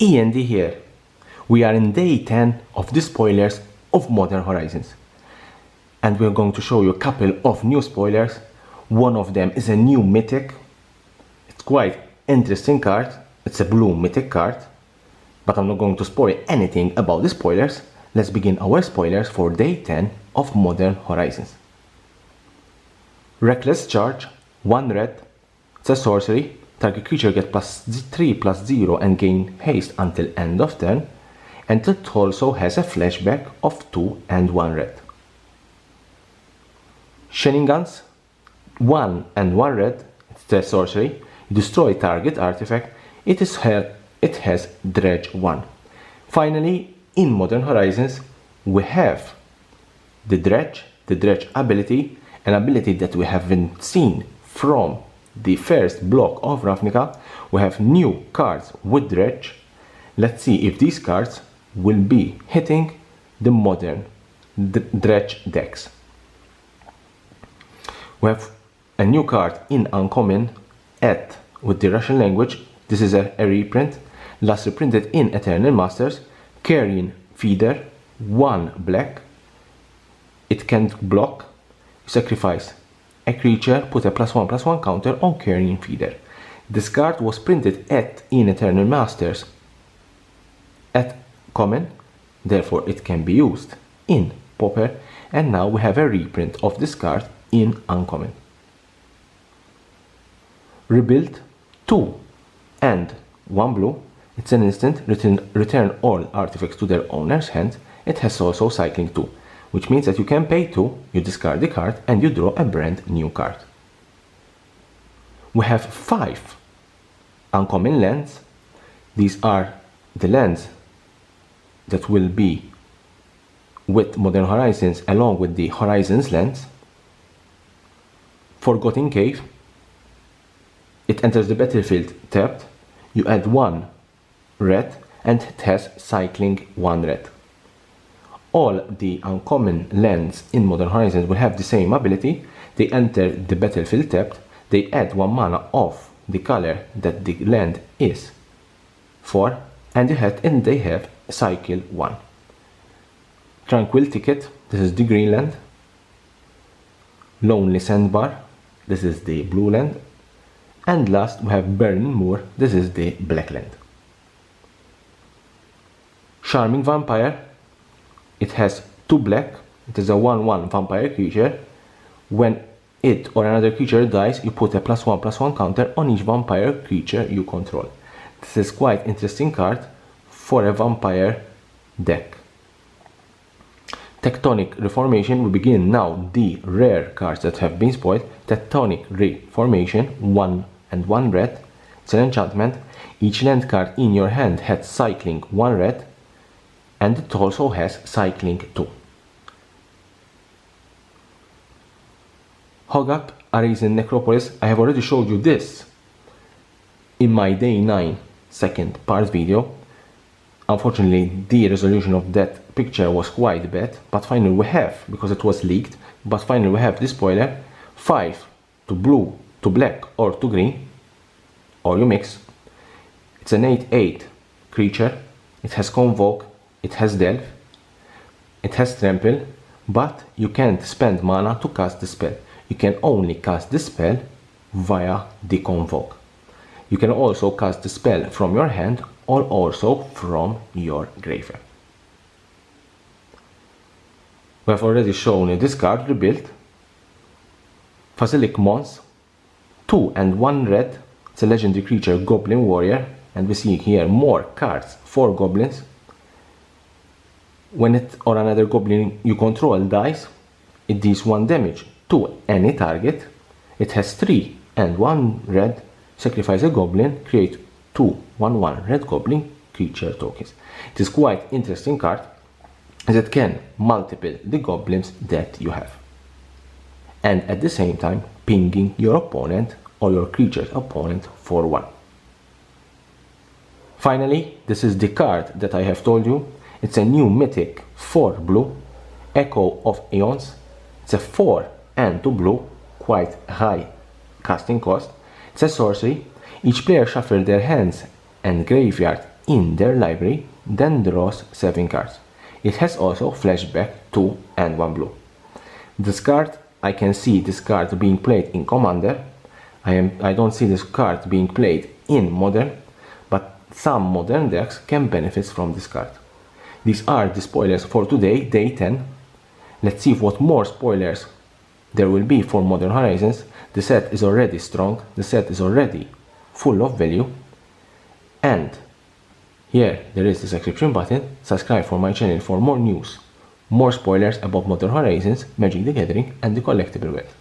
E.N.D here. We are in day 10 of the spoilers of Modern Horizons. And we're going to show you a couple of new spoilers. One of them is a new mythic. It's quite interesting card. It's a blue mythic card. But I'm not going to spoil anything about the spoilers. Let's begin our spoilers for day 10 of Modern Horizons. Reckless Charge, 1 red. It's a sorcery. Target creature gets +3/+0 and gain haste until end of turn. And it also has a flashback of 2 and 1 red. Shenanigans, 1 and 1 red. It's a sorcery. Destroy target artifact. It has Dredge 1. Finally, in Modern Horizons, we have the Dredge ability, an ability that we haven't seen from the first block of Ravnica. We have new cards with Dredge. Let's see if these cards will be hitting the modern Dredge decks. We have a new card in uncommon with the Russian language. This is a reprint, last reprinted in Eternal Masters. Carrion Feeder, 1 black. It can't block. Sacrifice a creature, put a +1/+1 counter on Carrion Feeder. This card was printed in Eternal Masters at common, therefore it can be used in Pauper, and now we have a reprint of this card in uncommon. Rebuild, 2 and 1 blue. It's an instant, return all artifacts to their owner's hand. It has also cycling 2, which means that you can pay 2, you discard the card, and you draw a brand new card. We have 5 uncommon lands. These are the lands that will be with Modern Horizons along with the Horizons lands. Forgotten Cave. It enters the battlefield tapped. You add 1 red and it has cycling 1 red. All the uncommon lands in Modern Horizons will have the same ability. They enter the battlefield tapped. They add 1 mana of the color that the land is for, and they have cycle 1. Tranquil Ticket, this is the Greenland. Lonely Sandbar, this is the blue land. And last we have Burning Moor, this is the Blackland. Charming Vampire, it has 2 black. It is a 1/1 vampire creature. When it or another creature dies, you put a +1/+1 counter on each vampire creature you control. This is quite interesting card for a vampire deck. Tectonic Reformation, we begin now the rare cards that have been spoiled. Tectonic Reformation, 1 and 1 red. It's an enchantment. Each land card in your hand has cycling 1 red, and it also has cycling 2. Hogak Arisen Necropolis, I have already showed you this in my day 9 second part video. Unfortunately, the resolution of that picture was quite bad, but finally we have, because it was leaked, but finally we have this spoiler. 5 to blue, to black or to green, or you mix. It's an 8/8 creature. It has Convoke, it has Delve, it has Trample, but you can't spend mana to cast the spell. You can only cast the spell via the Convoke. You can also cast the spell from your hand or also from your graveyard. We have already shown you this card rebuilt. Basilic Mons, 2 and 1 red. It's a legendary creature, Goblin Warrior, and we see here more cards for goblins. When it or another goblin you control dies, it deals 1 damage to any target. It has 3 and 1 red. Sacrifice a goblin, create 2 1/1 red goblin creature tokens. It is quite interesting card as it can multiple the goblins that you have, and at the same time pinging your opponent or your creature's opponent for 1. Finally, this is the card that I have told you. It's a new mythic 4 blue, Echo of EONS. It's a 4 and 2 blue, quite high casting cost. It's a sorcery. Each player shuffles their hands and graveyard in their library, then draws 7 cards. It has also flashback 2 and 1 blue. This card, I can see this card being played in Commander. I don't see this card being played in Modern, but some Modern decks can benefit from this card. These are the spoilers for today, day 10. Let's see what more spoilers there will be for Modern Horizons. The set is already strong, the set is already full of value, and here there is the subscription button. Subscribe for my channel for more news, more spoilers about Modern Horizons, Magic the Gathering and the collectible world.